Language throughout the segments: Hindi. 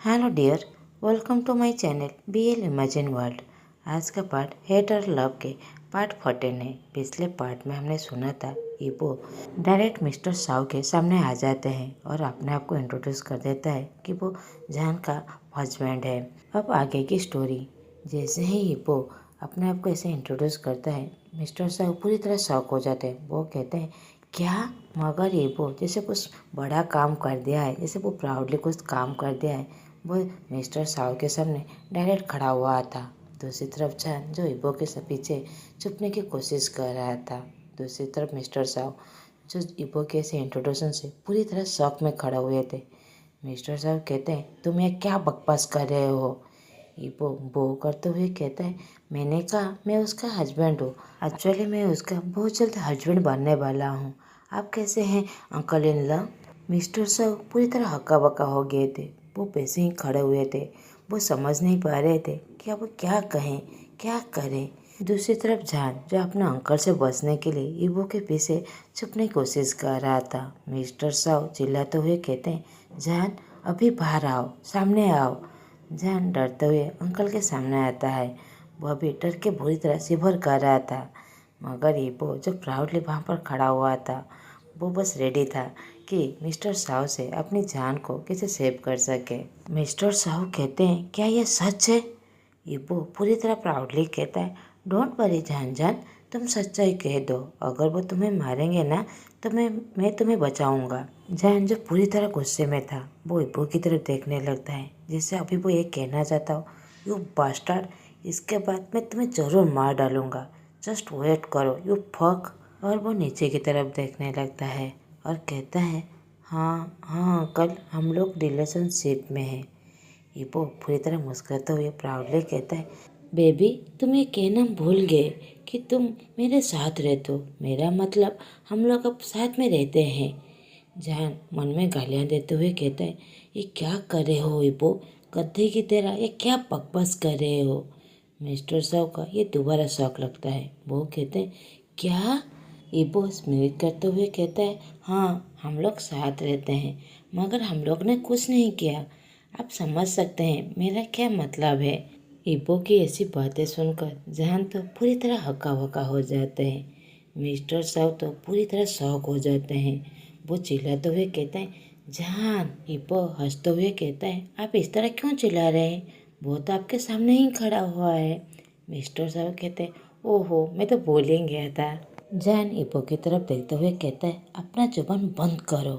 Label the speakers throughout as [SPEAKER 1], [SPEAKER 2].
[SPEAKER 1] Hello dear, welcome to my channel BL imagine world. आज का पार्ट हेट और लव के पार्ट 14 है। पिछले पार्ट में हमने सुना था ईबो डायरेक्ट मिस्टर साव के सामने आ जाते हैं और अपने आप को इंट्रोड्यूस कर देता है कि वो जान का हस्बैंड है। अब आगे की स्टोरी। जैसे ही ईबो अपने आप को ऐसे इंट्रोड्यूस करता है, मिस्टर साव पूरी तरह शॉक हो जाते हैं। वो कहते हैं क्या, मगर ईबो जैसे कुछ बड़ा काम कर दिया है, जैसे वो प्राउडली कुछ काम कर दिया है। वो मिस्टर साव के सामने डायरेक्ट खड़ा हुआ था। दूसरी तरफ जान जो ईबो के पीछे छुपने की कोशिश कर रहा था। दूसरी तरफ मिस्टर साव जो ईबो के ऐसे इंट्रोडक्शन से पूरी तरह शॉक में खड़े हुए थे। मिस्टर साव कहते हैं तुम ये क्या बकवास कर रहे हो। ईबो बो करते हुए कहता है मैंने कहा मैं उसका हस्बैंड हूँ। एक्चुअली मैं उसका बहुत जल्द हस्बैंड बनने वाला हूँ। आप कैसे हैं uncle in law. Mister Sao पूरी तरह हक्का बक्का हो गए थे। वो वैसे ही खड़े हुए थे। वो समझ नहीं पा रहे थे कि अब वो क्या कहें क्या करें। दूसरी तरफ जान जो अपने अंकल से बचने के लिए ईबो के पीछे छुपने की कोशिश कर रहा था। मिस्टर साव चिल्लाते हुए कहते हैं जान अभी बाहर आओ, सामने आओ। जान डरते हुए अंकल के सामने आता है। वो अभी डर के बुरी तरह शिवर कर रहा था, मगर ईबो जो प्राउडली वहाँ पर खड़ा हुआ था वो बस रेडी था कि मिस्टर साव से अपनी जान को कैसे सेव कर सके। मिस्टर साव कहते हैं क्या ये सच है। ईबो पूरी तरह प्राउडली कहता है डोंट वरी जान, तुम सच्चाई कह दो। अगर वो तुम्हें मारेंगे ना तो मैं तुम्हें बचाऊंगा। जान जो पूरी तरह गुस्से में था वो ईबो की तरफ देखने लगता है जैसे अभी वो ये कहना चाहता हो यू बास्टर्ड, इसके बाद मैं तुम्हें ज़रूर मार डालूंगा, जस्ट वेट करो यू फक। और वो नीचे की तरफ देखने लगता है और कहता है हाँ हाँ अंकल, हम लोग रिलेशनशिप में हैं। ईबो पूरी तरह मुस्कुराते हुए प्राउडली कहता है बेबी तुम ये कहना भूल गए कि तुम मेरे साथ रहते हो। मेरा मतलब हम लोग अब साथ में रहते हैं। जान मन में गालियाँ देते हुए कहता है ये क्या कर रहे हो ईबो, गधे की तरह ये क्या बकवास कर रहे हो। मिस्टर साव का ये दोबारा शौक लगता है। वो कहते हैं क्या। ईबो स्मित करते हुए कहता है हाँ हम लोग साथ रहते हैं, मगर हम लोग ने कुछ नहीं किया। आप समझ सकते हैं मेरा क्या मतलब है। ईबो की ऐसी बातें सुनकर जान तो पूरी तरह हक्का बक्का हो जाते हैं। मिस्टर साव तो पूरी तरह शॉक हो जाते हैं। वो चिल्लाते हुए कहते हैं जान। ईबो हंसते हुए कहता है आप इस तरह क्यों चिल्ला रहे हैं, वो तो आपके सामने ही खड़ा हुआ है। मिस्टर साव कहते हैं ओहो मैं तो बोल ही गया था। जान ईबो की तरफ देखते हुए कहता है अपना जुबान बंद करो।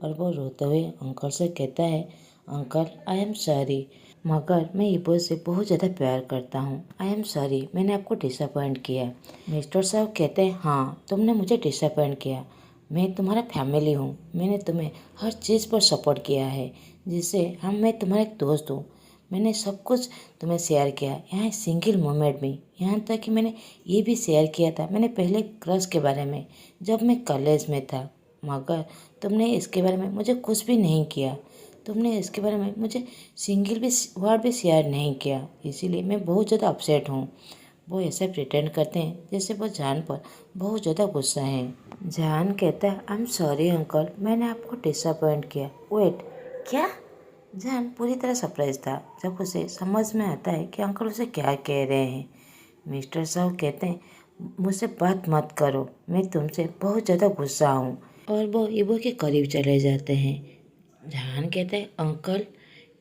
[SPEAKER 1] और वो रोते हुए अंकल से कहता है अंकल आई एम सॉरी, मगर मैं ईबो से बहुत ज़्यादा प्यार करता हूँ। आई एम सॉरी मैंने आपको डिसअपॉइंट किया। मिस्टर साहब कहते हैं हाँ तुमने मुझे डिसअपॉइंट किया, मैं तुम्हारा फैमिली हूँ। मैंने तुम्हें हर चीज़ पर सपोर्ट किया है, जिससे मैं तुम्हारा एक दोस्त हूँ। मैंने सब कुछ तुम्हें शेयर किया, यहाँ सिंगल मोमेंट में, यहाँ तक कि मैंने ये भी शेयर किया था मैंने पहले क्रश के बारे में जब मैं कॉलेज में था। मगर तुमने इसके बारे में मुझे कुछ भी नहीं किया। तुमने इसके बारे में मुझे सिंगल भी वर्ड भी शेयर नहीं किया, इसीलिए मैं बहुत ज़्यादा अपसेट हूँ। वो ऐसे प्रिटेंड करते हैं जैसे वो जान पर बहुत ज़्यादा गुस्सा है। जान कहता है आई एम सॉरी अंकल, मैंने आपको डिसअपॉइंट किया। वेट क्या। जान पूरी तरह सरप्राइज था जब उसे समझ में आता है कि अंकल उसे क्या कह रहे हैं। मिस्टर साहब कहते हैं मुझसे बात मत करो, मैं तुमसे बहुत ज़्यादा गुस्सा हूँ। और वो ईबो के करीब चले जाते हैं। जान कहता है अंकल।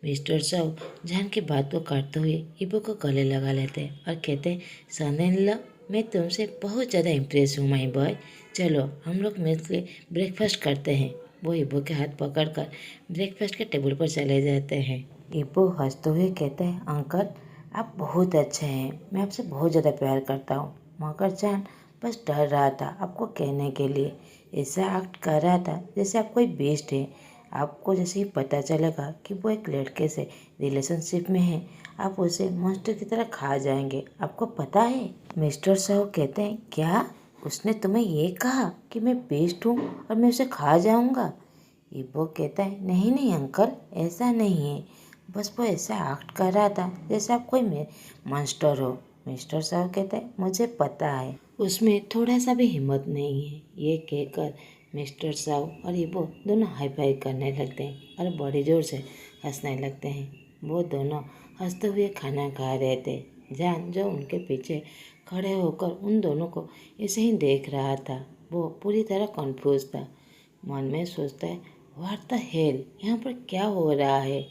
[SPEAKER 1] मिस्टर साहब जान की बात को काटते हुए ईबो को गले लगा लेते हैं और कहते हैं सन इन लॉ, मैं तुमसे बहुत ज़्यादा इम्प्रेस हूँ माई बॉय, चलो हम लोग मिलकर ब्रेकफास्ट करते हैं। वो ईबो के हाथ पकड़कर ब्रेकफास्ट के टेबल पर चले जाते हैं। ईबो हंसते हुए कहते हैं अंकल आप बहुत अच्छे हैं, मैं आपसे बहुत ज़्यादा प्यार करता हूँ। मगर जान बस डर रहा था आपको कहने के लिए, ऐसा एक्ट कर रहा था जैसे आप कोई बेस्ट है। आपको जैसे ही पता चलेगा कि वो एक लड़के से रिलेशनशिप में है, आप उसे मॉन्स्टर की तरह खा जाएंगे, आपको पता है। मिस्टर साहब कहते हैं क्या, उसने तुम्हें ये कहा कि मैं बेस्ट हूँ और मैं उसे खा जाऊँगा। ईबो कहता है नहीं नहीं अंकल ऐसा नहीं है, बस वो ऐसा एक्ट कर रहा था जैसे आप कोई मॉन्स्टर हो। मिस्टर साहब कहते हैं मुझे पता है उसमें थोड़ा सा भी हिम्मत नहीं है। ये कहकर मिस्टर साहब और ईबो दोनों हाई फाई करने लगते हैं और बड़ी जोर से हंसने लगते हैं। वो दोनों हंसते हुए खाना खा रहे थे। जान जो उनके पीछे खड़े होकर उन दोनों को ऐसे ही देख रहा था, वो पूरी तरह कन्फ्यूज था। मन में सोचता है, व्हाट द हेल, यहाँ पर क्या हो रहा है।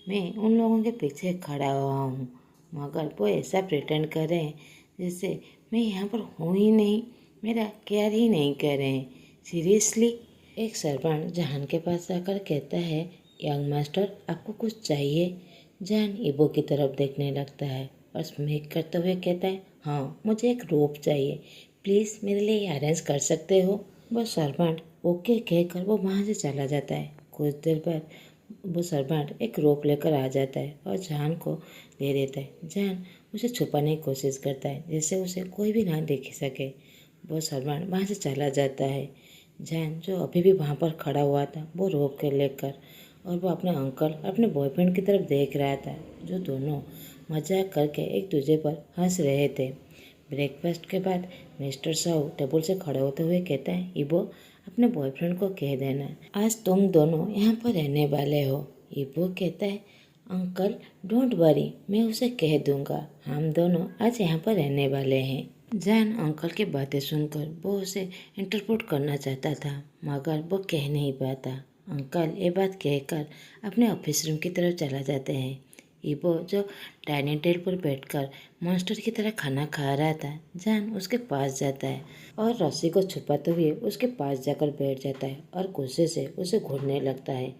[SPEAKER 1] मैं उन लोगों के पीछे खड़ा हुआ हूँ, मगर वो ऐसा प्रिटेंड कर रहे हैं जैसे मैं यहाँ पर हूँ ही नहीं, मेरा केयर ही नहीं कर रहे हैं। सीरियसली। एक सर्वेंट जहान के पास आकर कहता है, यंग मास्टर आपको कुछ चाहिए। जान इबो की तरफ देखने लगता है और स्मिक करते हुए कहता है, हाँ मुझे एक रोप चाहिए, प्लीज़ मेरे लिए ये अरेंज कर सकते हो। वो सर्वेंट ओके कहकर वो वहाँ से चला जाता है। कुछ देर बाद वो सर्वेंट एक रोप लेकर आ जाता है और जान को दे देता है। जान उसे छुपाने की कोशिश करता है जिससे उसे कोई भी ना देख सके। वो सर्वेंट वहाँ से चला जाता है। जान जो अभी भी वहाँ पर खड़ा हुआ था वो रोप के लेकर, और वो अपने अंकल अपने बॉयफ्रेंड की तरफ देख रहा था, जो दोनों मजाक करके एक दूसरे पर हंस रहे थे। ब्रेकफास्ट के बाद मिस्टर साहू टेबल से खड़े होते हुए कहता है, इबो अपने बॉयफ्रेंड को कह देना आज तुम दोनों यहाँ पर रहने वाले हो। इबो कहता है, अंकल डोंट वरी, मैं उसे कह दूंगा, हम दोनों आज यहाँ पर रहने वाले हैं। जान अंकल की बातें सुनकर वो उसे इंटरप्रेट करना चाहता था, मगर वो कह नहीं पाता। अंकल ये बात कहकर अपने ऑफिस रूम की तरफ चला जाते हैं। इबो जो डाइनिंग टेबल पर बैठकर मॉन्स्टर की तरह खाना खा रहा था, जान उसके पास जाता है और रस्सी को छुपाते हुए उसके पास जाकर बैठ जाता है और गुस्से से उसे घूरने लगता है।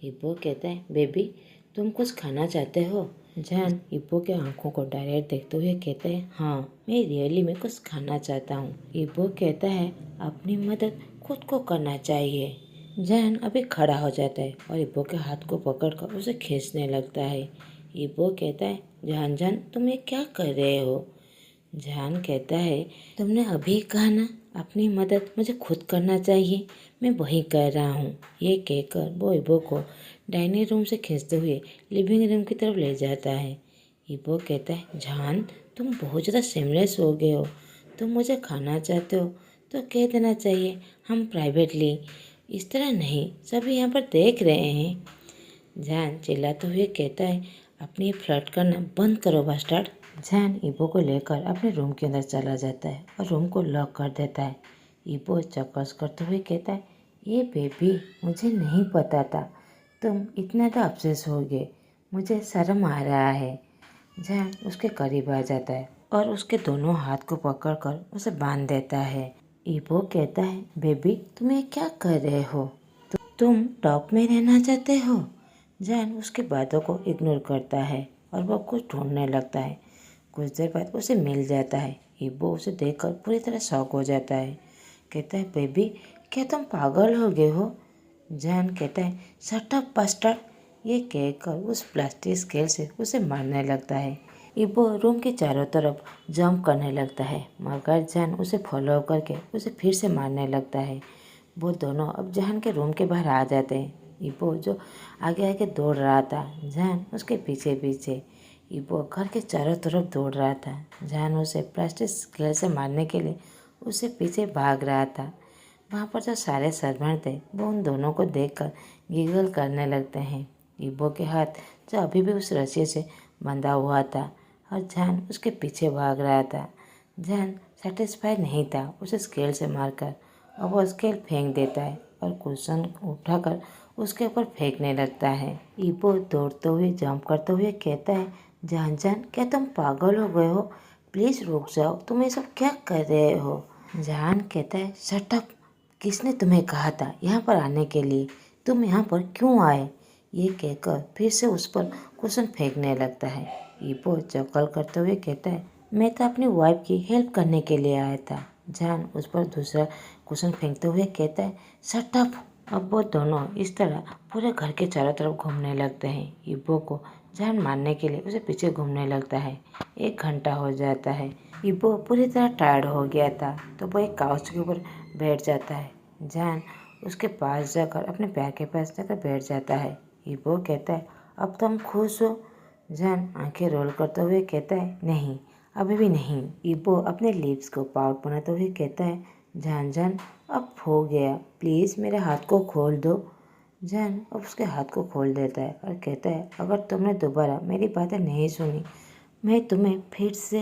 [SPEAKER 1] इबो कहता है, बेबी तुम कुछ खाना चाहते हो। जान इबो के आंखों को डायरेक्ट देखते हुए कहते हैं, हाँ मैं रियली में कुछ खाना चाहता हूँ। इबो कहता है, अपनी मदद खुद को करना चाहिए। जान अभी खड़ा हो जाता है और इबो के हाथ को पकड़कर उसे खींचने लगता है। इबो कहता है, जान जान तुम ये क्या कर रहे हो। जान कहता है, तुमने अभी कहा ना अपनी मदद मुझे खुद करना चाहिए, मैं वही कर रहा हूँ। ये कहकर वो इबो को डाइनिंग रूम से खींचते हुए लिविंग रूम की तरफ ले जाता है। इबो कहता है, जान तुम बहुत ज़्यादा सेमलेस हो गए हो, तुम मुझे खाना चाहते हो तो कह देना चाहिए, हम प्राइवेटली, इस तरह नहीं, सभी यहाँ पर देख रहे हैं। जान चिल्लाते हुए कहता है, अपनी फ्लर्ट करना बंद करो बास्टर्ड। जान इबो को लेकर अपने रूम के अंदर चला जाता है और रूम को लॉक कर देता है। इबो चौकस करते हुए कहता है, ये बेबी मुझे नहीं पता था तुम इतना तो अपसेस हो गए, मुझे शर्म आ रहा है। जान उसके करीब आ जाता है और उसके दोनों हाथ को पकड़कर उसे बांध देता है। इबो कहता है, बेबी तुम ये क्या कर रहे हो, तुम टॉप में रहना चाहते हो। जान उसकी बातों को इग्नोर करता है और वो कुछ ढूंढने लगता है। कुछ देर बाद उसे मिल जाता है। इबो उसे देखकर पूरी तरह शॉक हो जाता है। कहता है, बेबी क्या तुम पागल हो गए हो। जान कहता है, शट अप बास्टर्ड। ये कहकर उस प्लास्टिक स्केल से उसे मारने लगता है। इबो रूम के चारों तरफ जंप करने लगता है, मगर जान उसे फॉलो करके उसे फिर से मारने लगता है। वो दोनों अब जान के रूम के बाहर आ जाते हैं। इबो जो आगे आगे दौड़ रहा था, जान उसके पीछे पीछे। इबो घर के चारों तरफ दौड़ रहा था। जान उसे प्लास्टिक स्केल से मारने के लिए उससे पीछे भाग रहा था। वहाँ पर जो सारे सर्वेंट थे वो उन दोनों को देखकर गिगल करने लगते हैं। इबो के हाथ जो अभी भी उस रस्सी से बंधा हुआ था और जान उसके पीछे भाग रहा था। जान सेटिस्फाइड नहीं था उसे स्केल से मारकर, और वो स्केल फेंक देता है और कुशन उठाकर उसके ऊपर फेंकने लगता है। इबो दौड़ते हुए जंप करते हुए कहता है, जान जान क्या तुम पागल हो गए हो, प्लीज़ रुक जाओ, तुम ये सब क्या कर रहे हो। जान कहता है, शट अप, किसने तुम्हें कहा था यहाँ पर आने के लिए, तुम यहाँ पर क्यों आए। ये कहकर फिर से उस पर कुशन फेंकने लगता है। इबो चौकल करते हुए कहता है, मैं तो अपनी वाइफ की हेल्प करने के लिए आया था। जान उस पर दूसरा कुशन फेंकते हुए कहता है, शट अप। अब वो दोनों इस तरह पूरे घर के चारों तरफ घूमने लगते हैं। इबो को जान मारने के लिए उसे पीछे घूमने लगता है। 1 घंटा हो जाता है। इबो पूरी तरह टायर्ड हो गया था तो वो एक काउच के ऊपर बैठ जाता है। जान उसके पास जाकर अपने पैर के पास जाकर बैठ जाता है। इबो कहता है, अब तुम खुश हो। जान आंखें रोल करते हुए कहता है, नहीं अभी भी नहीं। इबो अपने लिप्स को पाउट बनाते हुए कहता है, जान जान अब हो गया, प्लीज़ मेरे हाथ को खोल दो। जैन अब उसके हाथ को खोल देता है और कहता है, अगर तुमने दोबारा मेरी बातें नहीं सुनी, मैं तुम्हें फिर से।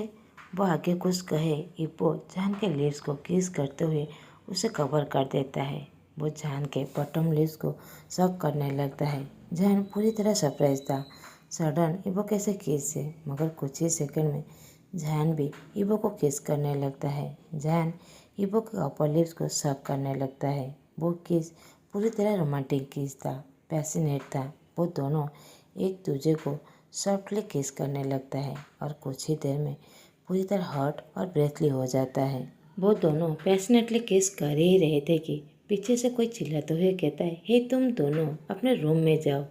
[SPEAKER 1] वो आगे कुछ कहे, इब्बो जैन के लिप्स को किस करते हुए उसे कवर कर देता है। वो जैन के बॉटम लिप्स को सक करने लगता है। जैन पूरी तरह सरप्राइज था। सडन इब्बो कैसे किस से, मगर कुछ ही सेकंड में जैन भी इब्बो को किस करने लगता है। जैन इब्बो के अपर लिप्स को सक करने लगता है। वो किस पूरी तरह रोमांटिक किस था, पैशनेट था। वो दोनों एक दूसरे को सॉफ्टली किस करने लगता है और कुछ ही देर में पूरी तरह हॉट और ब्रेथली हो जाता है। वो दोनों पैशनेटली किस कर ही रहे थे कि पीछे से कोई चिल्लाते हुए कहता है, हे तुम दोनों अपने रूम में जाओ,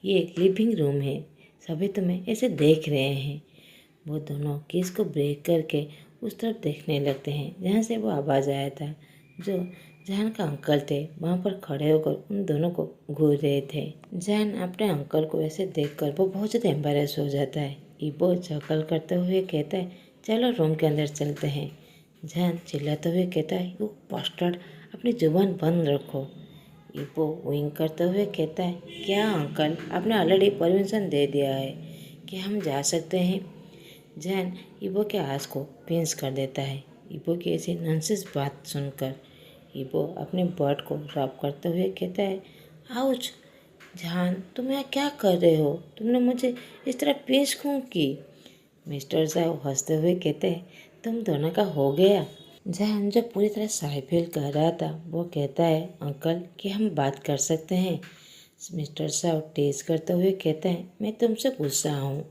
[SPEAKER 1] ये लिविंग रूम है, सभी तुम्हें ऐसे देख रहे हैं। वो दोनों किस को ब्रेक करके उस तरफ देखने लगते हैं जहाँ से वो आवाज़ आया था। जो जैन का अंकल थे वहाँ पर खड़े होकर उन दोनों को घूर रहे थे। जैन अपने अंकल को ऐसे देखकर वो बहुत ज़्यादा एम्बेरस हो जाता है। इब्बो चकल करते हुए कहता है, चलो रूम के अंदर चलते हैं। जैन चिल्लाते हुए कहता है, यू बास्टर्ड, अपनी जुबान बंद रखो। इब्बो विंक करते हुए कहता है, क्या अंकल, आपने ऑलरेडी परमिशन दे दिया है कि हम जा सकते हैं। जैन इब्बो के आँख को पिंच कर देता है। इब्बो की ऐसी नॉनसेंस बात सुनकर इब्बो अपने बर्ड को रब करते हुए कहता है, आउच, जहान तुम यहाँ क्या कर रहे हो, तुमने मुझे इस तरह पिंच क्यों की। मिस्टर साहब हंसते हुए कहते हैं, तुम दोनों का हो गया। जहान जो पूरी तरह शाय फील कर रहा था वो कहता है, अंकल कि हम बात कर सकते हैं। मिस्टर साहब टेज करते हुए कहते हैं, मैं तुमसे गुस्सा हूँ,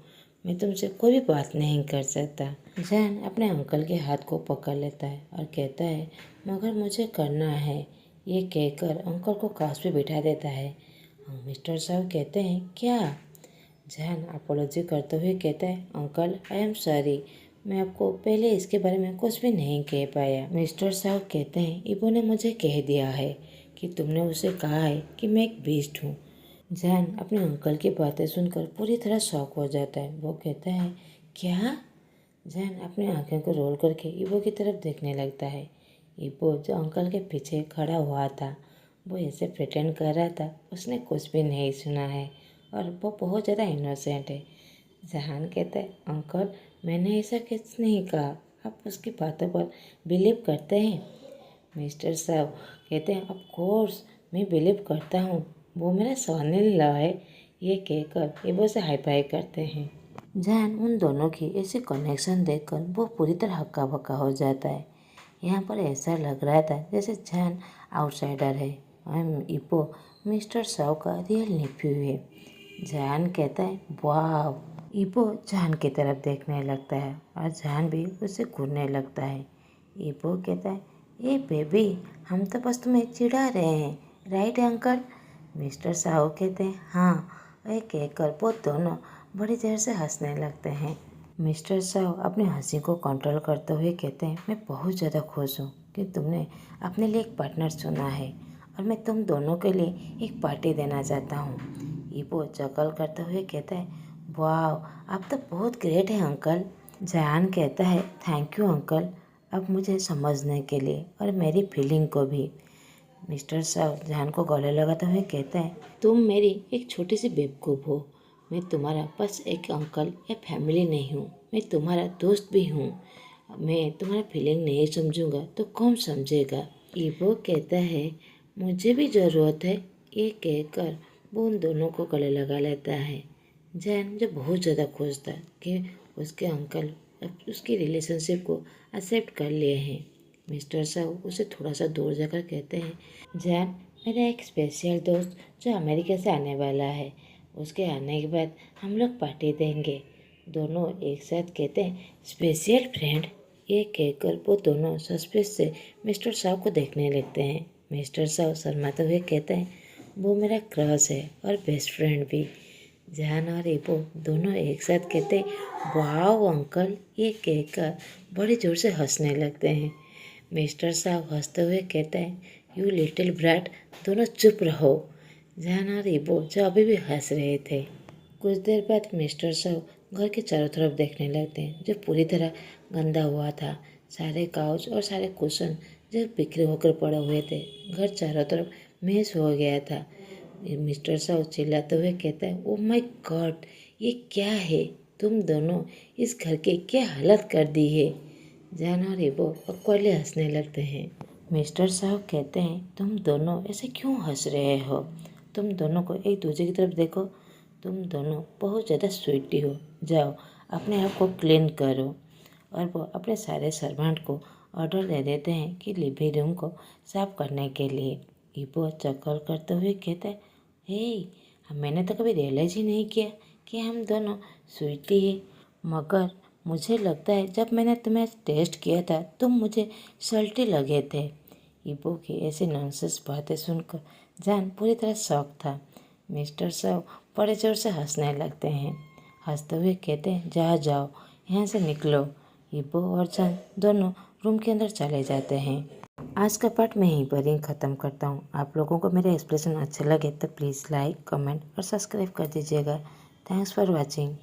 [SPEAKER 1] मैं तुमसे कोई भी बात नहीं कर सकता। जैन अपने अंकल के हाथ को पकड़ लेता है और कहता है, मगर मुझे करना है। ये कहकर अंकल को कांच पे बिठा देता है। मिस्टर साहब कहते हैं, क्या। जैन अपोलॉजी करते हुए कहता है, अंकल आई एम सॉरी, मैं आपको पहले इसके बारे में कुछ भी नहीं कह पाया। मिस्टर साहब कहते हैं, इबो ने मुझे कह दिया है कि तुमने उसे कहा है कि मैं एक बीस्ट हूँ। जैन अपने अंकल की बातें सुनकर पूरी तरह शॉक हो जाता है। वो कहता है, क्या। जैन अपनी आंखें को रोल करके इबो की तरफ देखने लगता है। इबो जो अंकल के पीछे खड़ा हुआ था वो ऐसे प्रिटेंड कर रहा था उसने कुछ भी नहीं सुना है और वो बहुत ज़्यादा इनोसेंट है। जहान कहता है, अंकल मैंने ऐसा कुछ नहीं कहा, आप उसकी बातों पर बिलीव करते हैं। मिस्टर साहब कहते हैं, ऑफ कोर्स मैं बिलीव करता हूँ, वो मेरा सन इन लॉ है। ये कहकर इबो से हाई फाई करते हैं। जैन उन दोनों की ऐसे कनेक्शन देखकर वो पूरी तरह हक्का बक्का हो जाता है। यहाँ पर ऐसा लग रहा था जैसे जैन आउटसाइडर है और इबो मिस्टर साव का रियल नेफ्यू है। जैन कहता है, वाह। इबो जैन की तरफ देखने लगता है और जैन भी उसे घूरने लगता है। इबो कहता है, ए बेबी, हम तो बस तुम्हें चिढ़ा रहे हैं, राइट अंकल। मिस्टर साहू कहते हैं, हाँ। ये कहकर वो दोनों बड़ी देर से हंसने लगते हैं। मिस्टर साहब अपनी हंसी को कंट्रोल करते हुए कहते हैं, मैं बहुत ज़्यादा खुश हूँ कि तुमने अपने लिए एक पार्टनर चुना है और मैं तुम दोनों के लिए एक पार्टी देना चाहता हूँ। इबो चकल करते हुए कहता है, वाह, आप तो बहुत ग्रेट है अंकल। जयान कहता है, थैंक यू अंकल, अब मुझे समझने के लिए और मेरी फीलिंग को भी। मिस्टर साहब जहान को गले लगाते हुए कहते हैं, तुम मेरी एक छोटी सी बेवकूफ़ हो, मैं तुम्हारा बस एक अंकल या फैमिली नहीं हूँ, मैं तुम्हारा दोस्त भी हूँ। मैं तुम्हारा फीलिंग नहीं समझूंगा तो कौन समझेगा। इबो कहता है, मुझे भी ज़रूरत है। ये कहकर वो उन दोनों को गले लगा लेता है। जैन जो बहुत ज़्यादा खुश था कि उसके अंकल अब उसकी रिलेशनशिप को एक्सेप्ट कर लिए हैं। मिस्टर साहब उसे थोड़ा सा दूर जाकर कहते हैं, जैन, मेरा एक स्पेशल दोस्त जो अमेरिका से आने वाला है, उसके आने के बाद हम लोग पार्टी देंगे। दोनों एक साथ कहते हैं, स्पेशल फ्रेंड। ये कहकर वो दोनों सस्पेंस से मिस्टर साहब को देखने लगते हैं। मिस्टर साहब शर्माते हुए कहते हैं, वो मेरा क्रश है और बेस्ट फ्रेंड भी। जहान और इबो दोनों एक साथ कहते हैं, वाह अंकल। ये कहकर बड़ी जोर से हंसने लगते हैं। मिस्टर साहब हंसते हुए कहते हैं, यू लिटिल ब्रैट, दोनों चुप रहो। जहान और इबो जो अभी भी हंस रहे थे। कुछ देर बाद मिस्टर साहब घर के चारों तरफ देखने लगते हैं जो पूरी तरह गंदा हुआ था। सारे काउच और सारे कुशन जो बिखरे होकर पड़े हुए थे। घर चारों तरफ मेस हो गया था। मिस्टर साहु चिल्लाते हुए कहता है, ओ माय गॉड, ये क्या है? तुम दोनों इस घर के क्या हालत कर दी है? जान और इबो अक्वली हंसने लगते हैं। मिस्टर साहु कहते हैं, तुम दोनों ऐसे क्यों हंस रहे हो? तुम दोनों को एक दूसरे की तरफ देखो। तुम दोनों बहुत ज़्यादा स्वीटी हो। जाओ अपने आप को क्लीन करो। और वो अपने सारे सर्वेंट को ऑर्डर दे देते हैं कि लिविंग रूम को साफ करने के लिए। इबो चक्कर करते हुए कहता है, हे, मैंने तो कभी रियलाइज ही नहीं किया कि हम दोनों स्वीटी है। मगर मुझे लगता है जब मैंने तुम्हें टेस्ट किया था तुम मुझे सल्टी लगे थे। इबो की ऐसी नॉनसेंस बातें सुनकर जान पूरी तरह शॉक था। मिस्टर साहु बड़े जोर से हंसने लगते हैं। हंसते हुए कहते हैं, जाओ यहाँ से निकलो। इबो और जान दोनों रूम के अंदर चले जाते हैं। आज का पार्ट मैं यहीं पर ही ख़त्म करता हूँ। आप लोगों को मेरे एक्सप्लेनेशन अच्छे लगे तो प्लीज़ लाइक, कमेंट और सब्सक्राइब कर दीजिएगा। Thanks for watching.